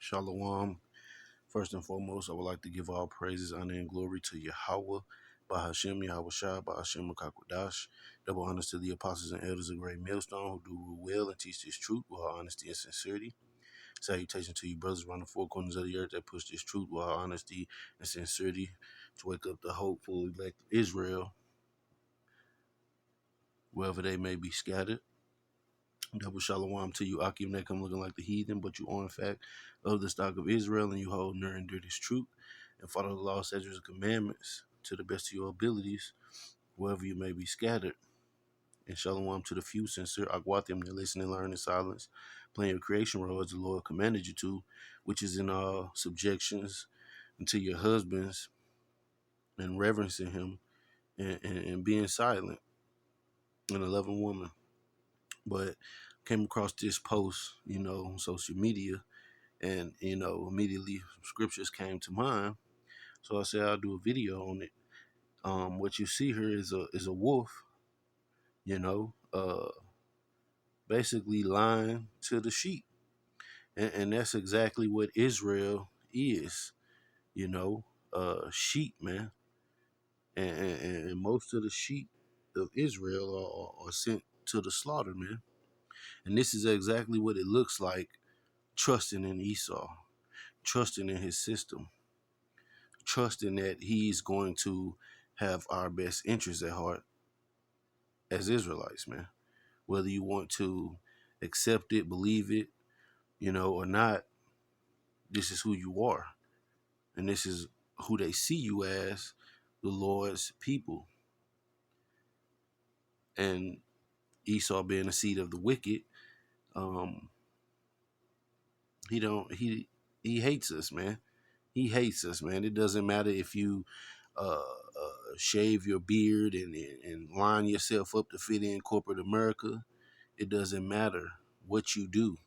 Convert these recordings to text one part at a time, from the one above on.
Shalom. First and foremost, I would like to give all praises, honor, and glory to Yahweh, Bahashem, Yahweh Shah, Bahashem, Makakwadash. Double honors to the apostles and elders of Great Millstone who do rule well and teach this truth with all honesty and sincerity. Salutations to you brothers around the four corners of the earth that push this truth with all honesty and sincerity to wake up the hopeful elect Israel, wherever they may be scattered. Double shalom to you, Akim, that come looking like the heathen, but you are in fact of the stock of Israel, and you hold near and dear this truth, and follow the law, statutes, and commandments to the best of your abilities, wherever you may be scattered. And shalom to the few sincere Agwatim that listen and learn in silence, playing your creation role as the Lord commanded you to, which is in all subjections unto your husbands and reverencing him and being silent and a loving woman. But came across this post, on social media, and immediately some scriptures came to mind. So I said I'll do a video on it. What you see here is a wolf, basically lying to the sheep, and that's exactly what Israel is, sheep, man, and most of the sheep of Israel are sent to the slaughter, man, and this is exactly what it looks like, trusting in Esau, trusting in his system, trusting that he's going to have our best interests at heart as Israelites, man. Whether you want to accept it, believe it, or not, this is who you are. And this is who they see you as, the Lord's people. And Esau being the seed of the wicked, he hates us, man. He hates us, man. It doesn't matter if you shave your beard and line yourself up to fit in corporate America. It doesn't matter what you do.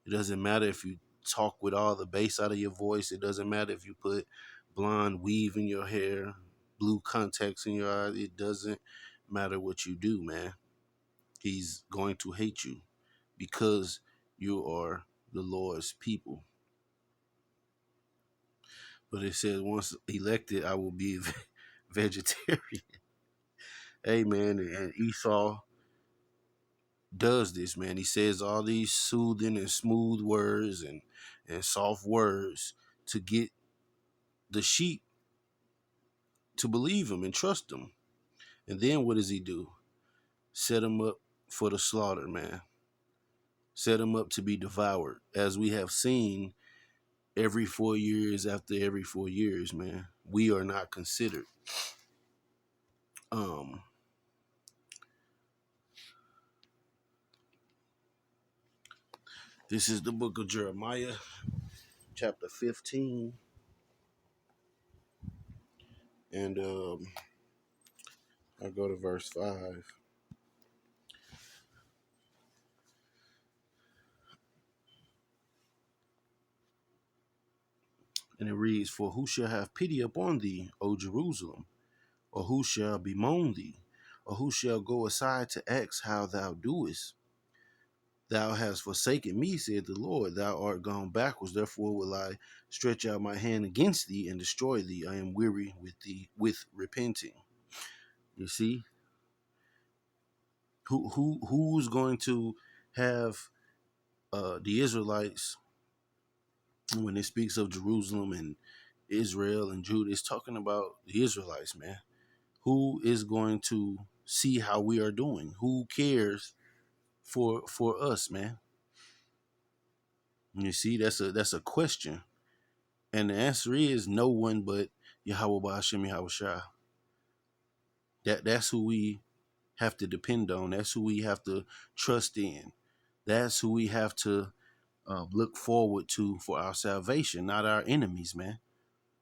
It doesn't matter if you talk with all the bass out of your voice. It doesn't matter if you put blonde weave in your hair, blue contacts in your eyes. It doesn't matter what you do, man. He's going to hate you because you are the Lord's people. But it says once elected, I will be vegetarian. Hey, man, and Esau does this, man. He says all these soothing and smooth words and soft words to get the sheep to believe him and trust him. And then what does he do? Set them up for the slaughter, man. Set them up to be devoured, as we have seen every 4 years after every 4 years, man. We are not considered. This is the book of Jeremiah, chapter 15. And I go to verse 5. And it reads, "For who shall have pity upon thee, O Jerusalem? Or who shall bemoan thee? Or who shall go aside to ask how thou doest? Thou hast forsaken me, said the Lord. Thou art gone backwards. Therefore will I stretch out my hand against thee and destroy thee. I am weary with repenting." You see? Who's going to have the Israelites, when it speaks of Jerusalem and Israel and Judah, it's talking about the Israelites, man. Who is going to see how we are doing? Who cares for us, man? You see, that's a question, and the answer is no one but Yahweh Ba'ashem Yahweh Shah. That's who we have to depend on. That's who we have to trust in. That's who we have to look forward to for our salvation, not our enemies, man.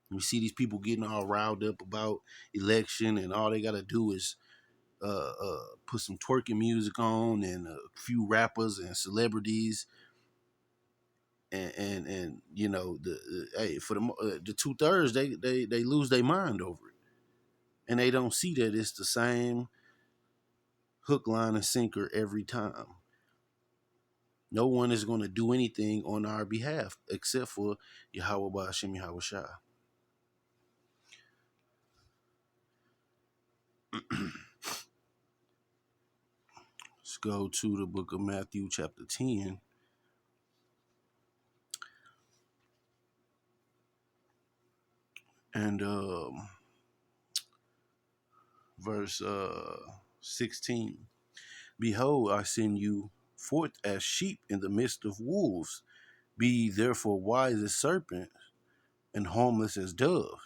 We see these people getting all riled up about election, and all they got to do is put some twerking music on and a few rappers and celebrities, and hey, for the 2/3 they lose their mind over it, and they don't see that it's the same hook, line, and sinker every time. No one is going to do anything on our behalf except for Yahweh Ba'ashem Yahweh Shai. Let's go to the book of Matthew, chapter 10. And verse 16. Behold, I send you forth as sheep in the midst of wolves. Be ye therefore wise as serpents and harmless as doves.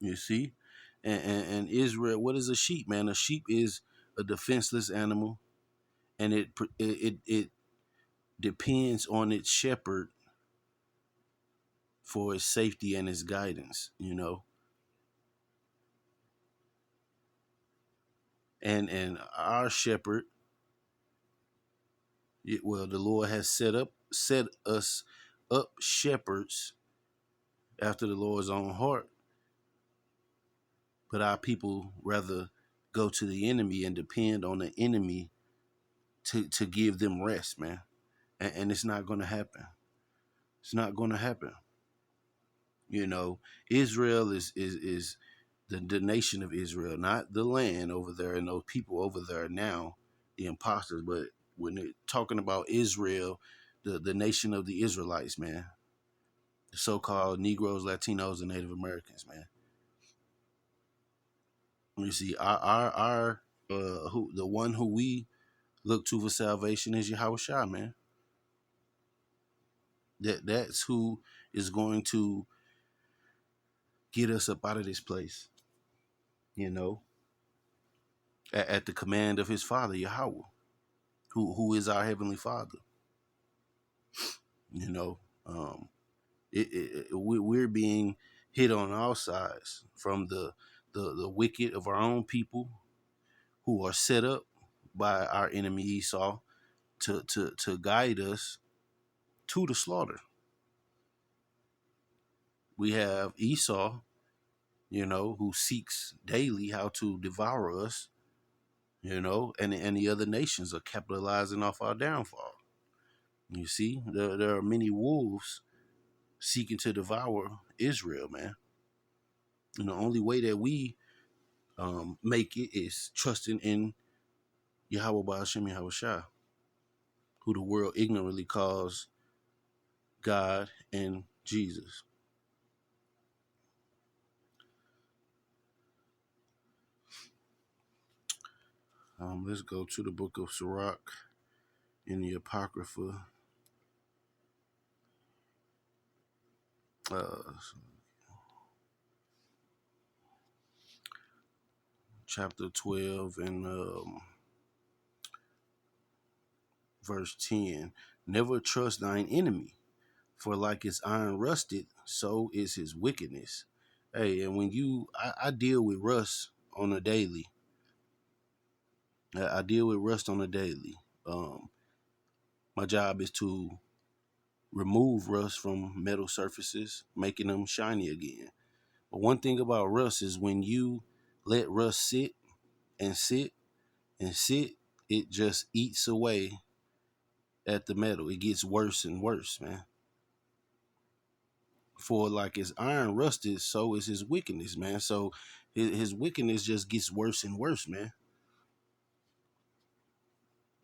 You see? And Israel, what is a sheep, man? A sheep is a defenseless animal, and it depends on its shepherd for its safety and its guidance, you know. And our shepherd, well, the Lord has set us up shepherds after the Lord's own heart, but our people rather go to the enemy and depend on the enemy to give them rest, man. And it's not going to happen. It's not going to happen. You know, Israel is the nation of Israel, not the land over there and those people over there now, the imposters. But when they're talking about Israel, the nation of the Israelites, man, the so-called Negroes, Latinos, and Native Americans, man. You see, our who the one who we look to for salvation is Yahweh Shai, man. That's who is going to get us up out of this place, you know, at the command of his Father, Yahweh, who is our Heavenly Father. You know, we're being hit on all sides from the wicked of our own people who are set up by our enemy Esau to guide us to the slaughter. We have Esau, you know, who seeks daily how to devour us, you know, and the other nations are capitalizing off our downfall. You see, there are many wolves seeking to devour Israel, man. And the only way that we make it is trusting in Yahweh Ba'ashem Yahweh Shai, who the world ignorantly calls God and Jesus. Let's go to the book of Sirach in the Apocrypha. Chapter 12 and verse 10. Never trust thine enemy, for like his iron rusted, so is his wickedness. Hey, and when I deal with rust on a daily. I deal with rust on a daily. My job is to remove rust from metal surfaces, making them shiny again. But one thing about rust is when you let rust sit and sit and sit, it just eats away at the metal. It gets worse and worse, man. For like his iron rusted, so is his wickedness, man. So his wickedness just gets worse and worse, man.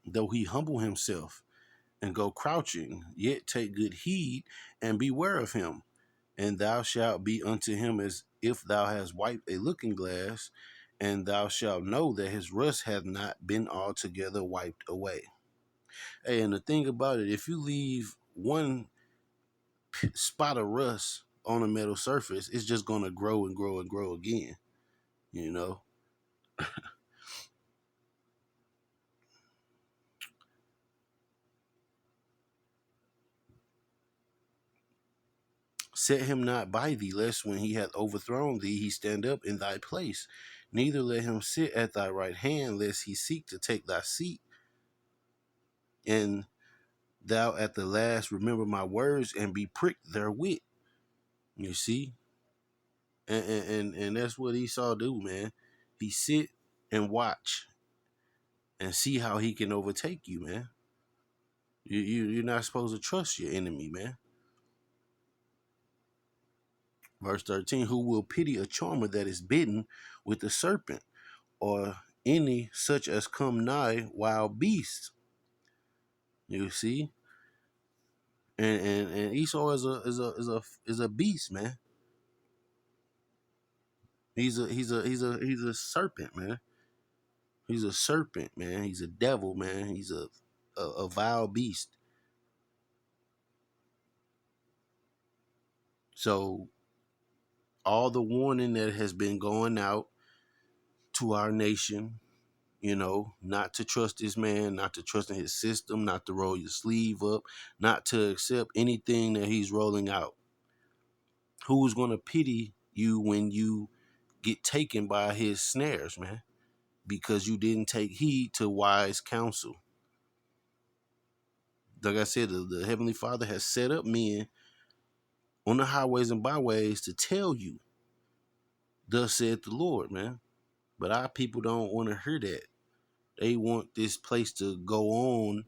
Though he humble himself and go crouching, yet take good heed and beware of him. And thou shalt be unto him as if thou hast wiped a looking glass, and thou shalt know that his rust hath not been altogether wiped away. Hey, and the thing about it, if you leave one spot of rust on a metal surface, it's just going to grow and grow and grow again, you know? Set him not by thee, lest when he hath overthrown thee, he stand up in thy place. Neither let him sit at thy right hand, lest he seek to take thy seat. And thou at the last remember my words and be pricked therewith. You see? And that's what Esau do, man. He sit and watch and see how he can overtake you, man. You're not supposed to trust your enemy, man. Verse 13, who will pity a charmer that is bitten with a serpent, or any such as come nigh wild beasts? You see? And Esau is a beast, man. He's a serpent, man. He's a serpent, man. He's a devil, man. He's a vile beast. So all the warning that has been going out to our nation, not to trust this man, not to trust in his system, not to roll your sleeve up, not to accept anything that he's rolling out. Who's going to pity you when you get taken by his snares, man? Because you didn't take heed to wise counsel. Like I said, the Heavenly Father has set up men on the highways and byways to tell you, thus said the Lord, man. But our people don't want to hear that. They want this place to go on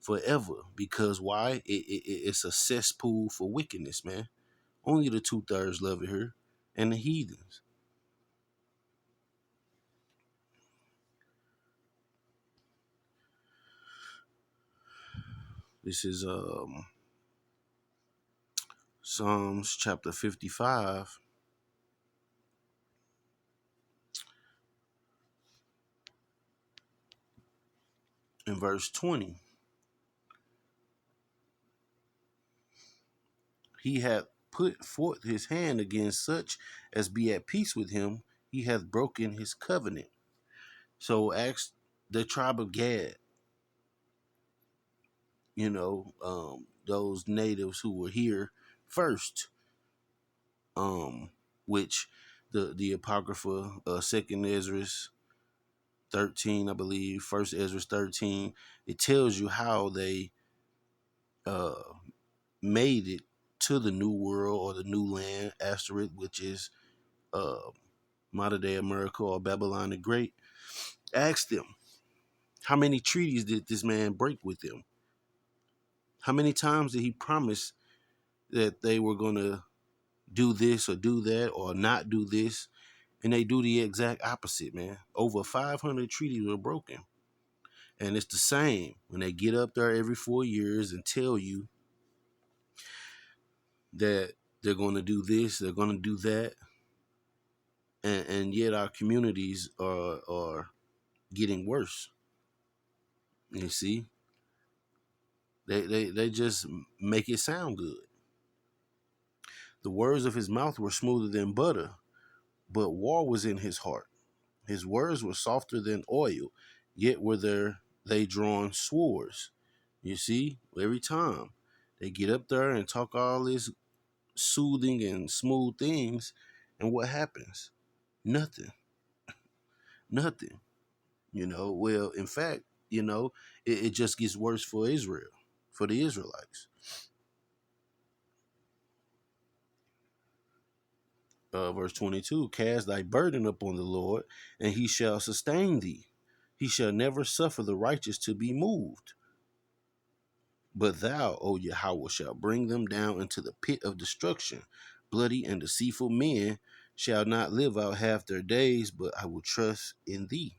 forever. Because why? It's a cesspool for wickedness, man. Only the 2/3 love it here, and the heathens. This is Psalms chapter 55 and verse 20. He hath put forth his hand against such as be at peace with him. He hath broken his covenant. So ask the tribe of Gad, those natives who were here first, which the Apocrypha, Second Ezra 13, I believe, First Ezra 13, it tells you how they uh, made it to the New World or the New Land, asterisk, which is uh, modern day America or Babylon the Great. Ask them, how many treaties did this man break with them? How many times did he promise that they were going to do this or do that or not do this? And they do the exact opposite, man. Over 500 treaties were broken. And it's the same when they get up there every 4 years and tell you that they're going to do this, they're going to do that. And yet our communities are getting worse. You see? They just make it sound good. The words of his mouth were smoother than butter, but war was in his heart. His words were softer than oil, yet were they drawn swords. You see, every time they get up there and talk all this soothing and smooth things, and what happens? Nothing. Nothing. Well, in fact, it just gets worse for Israel, for the Israelites. Verse 22, cast thy burden upon the Lord, and he shall sustain thee. He shall never suffer the righteous to be moved. But thou, O Yahweh, shalt bring them down into the pit of destruction. Bloody and deceitful men shall not live out half their days, but I will trust in thee.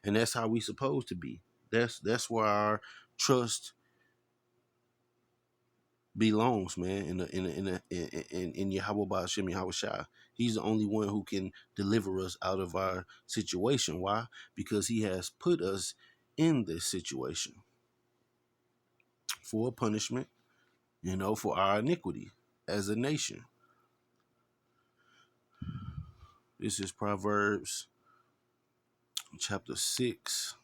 And that's how we supposed to be. That's where our trust belongs, man. In Yahweh Ba'ashem Yahweh Shai. He's the only one who can deliver us out of our situation. Why? Because he has put us in this situation for punishment, for our iniquity as a nation. This is Proverbs chapter 6.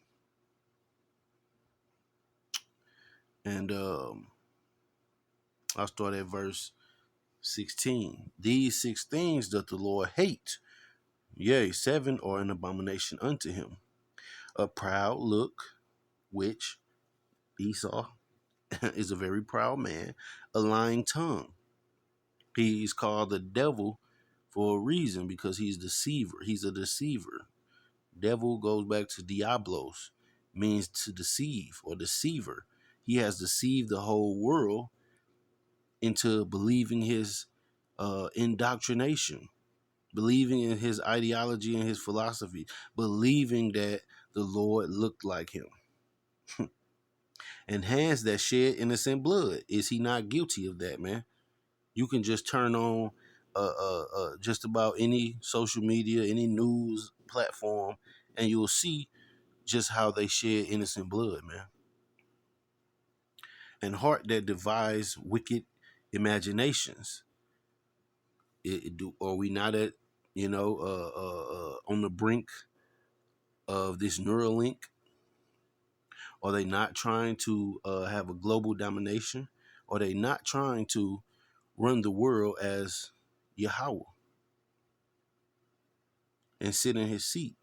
And I'll start at verse 16. These 6 things doth the Lord hate. Yea, 7 are an abomination unto him. A proud look, which Esau is a very proud man. A lying tongue. He's called the devil for a reason, because he's deceiver. He's a deceiver. Devil goes back to diablos, means to deceive or deceiver. he has deceived the whole world into believing his indoctrination, believing in his ideology and his philosophy, believing that the Lord looked like him. And hands that shed innocent blood. Is he not guilty of that, man? You can just turn on just about any social media, any news platform, and you'll see just how they shed innocent blood, man. And heart that devise wicked imaginations. Are we not at, on the brink of this Neuralink? Are they not trying to have a global domination? Are they not trying to run the world as Yahweh and sit in his seat?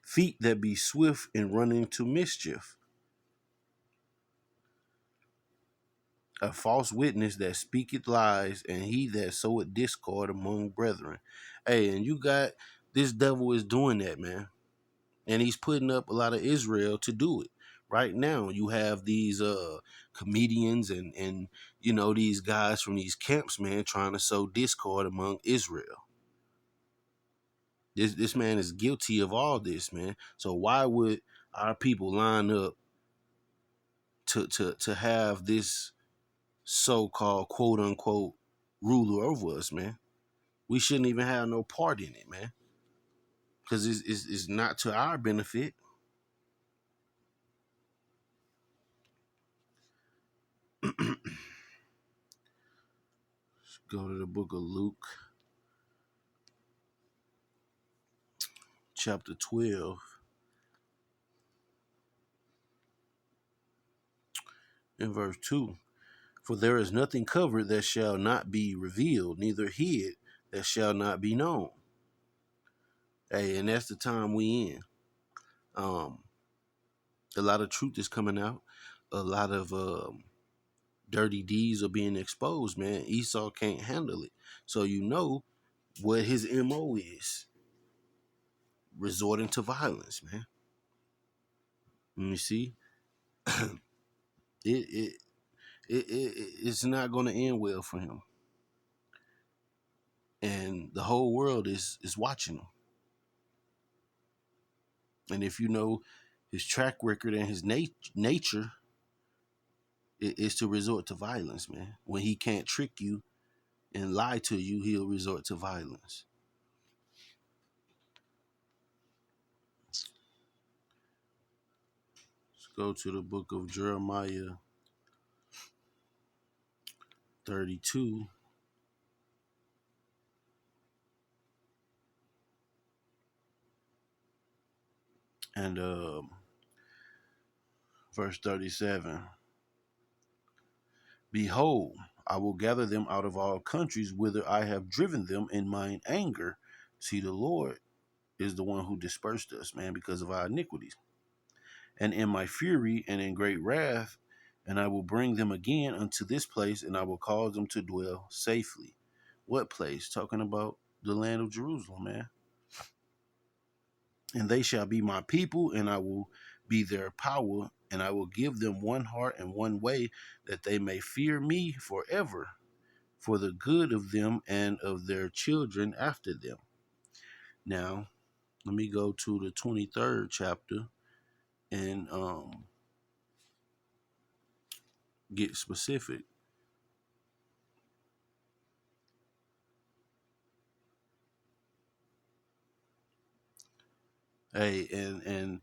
Feet that be swift in running to mischief. A false witness that speaketh lies, and he that soweth discord among brethren. Hey, and you got this devil is doing that, man. And he's putting up a lot of Israel to do it. Right now, you have these comedians and these guys from these camps, man, trying to sow discord among Israel. This man is guilty of all this, man. So why would our people line up to have this so-called quote unquote ruler over us, man? We shouldn't even have no part in it, man, because it's not to our benefit. Let's go to the book of Luke, chapter 12, in verse 2. For there is nothing covered that shall not be revealed, neither hid that shall not be known. Hey, and that's the time we in. A lot of truth is coming out. A lot of dirty deeds are being exposed, man. Esau can't handle it. So you know what his MO is. Resorting to violence, man. You see? It's not going to end well for him. And the whole world is watching him. And if you know his track record and his nature, is to resort to violence, man. When he can't trick you and lie to you, he'll resort to violence. Let's go to the book of Jeremiah 32. And verse 37. Behold, I will gather them out of all countries whither I have driven them in mine anger. See, the Lord is the one who dispersed us, man, because of our iniquities. And in my fury and in great wrath, and I will bring them again unto this place, and I will cause them to dwell safely. What place? Talking about the land of Jerusalem, man. And they shall be my people, and I will be their power, and I will give them one heart and one way, that they may fear me forever, for the good of them and of their children after them. Now, let me go to the 23rd chapter and get specific. Hey, and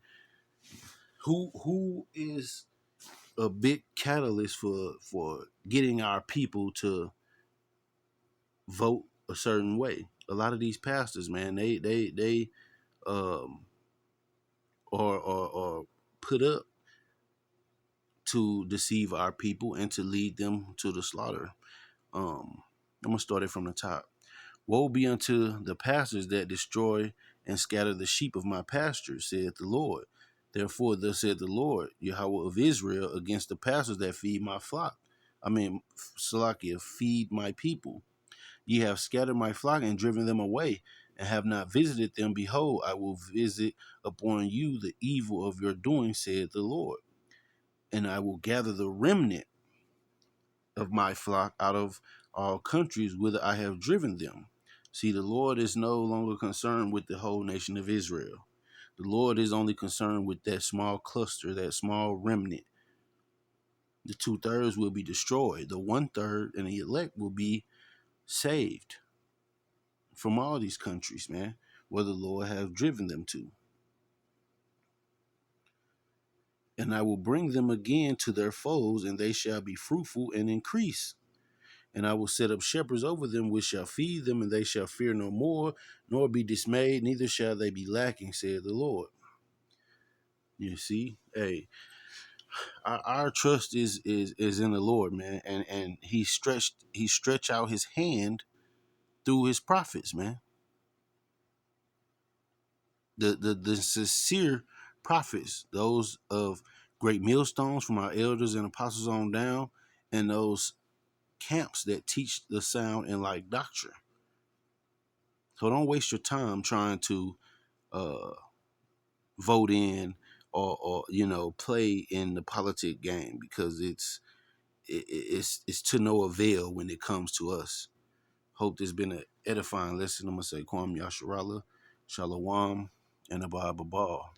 who is a big catalyst for getting our people to vote a certain way? A lot of these pastors, man, they are put up to deceive our people and to lead them to the slaughter. I'm gonna start it from the top. Woe be unto the pastors that destroy and scatter the sheep of my pastures, saith the Lord. Therefore, thus said the Lord, Yahweh of Israel, against the pastors that feed my flock. Salakia, feed my people. Ye have scattered my flock and driven them away, and have not visited them, behold, I will visit upon you the evil of your doing, said the Lord. And I will gather the remnant of my flock out of all countries whither I have driven them. See, the Lord is no longer concerned with the whole nation of Israel. The Lord is only concerned with that small cluster, that small remnant. The 2/3 will be destroyed. The 1/3 and the elect will be saved from all these countries, man, where the Lord have driven them to. And I will bring them again to their foes, and they shall be fruitful and increase. And I will set up shepherds over them, which shall feed them, and they shall fear no more, nor be dismayed, neither shall they be lacking, said the Lord. You see, hey, our trust is in the Lord, man, and he stretched out his hand through his prophets, man. The sincere prophets, those of great millstones from our elders and apostles on down, and those camps that teach the sound and like doctrine. So don't waste your time trying to uh, vote in or play in the politic game, because it's to no avail when it comes to us. Hope this been an edifying lesson. I'm gonna say Kwam Yasharala, Shalom, and Abba Ball.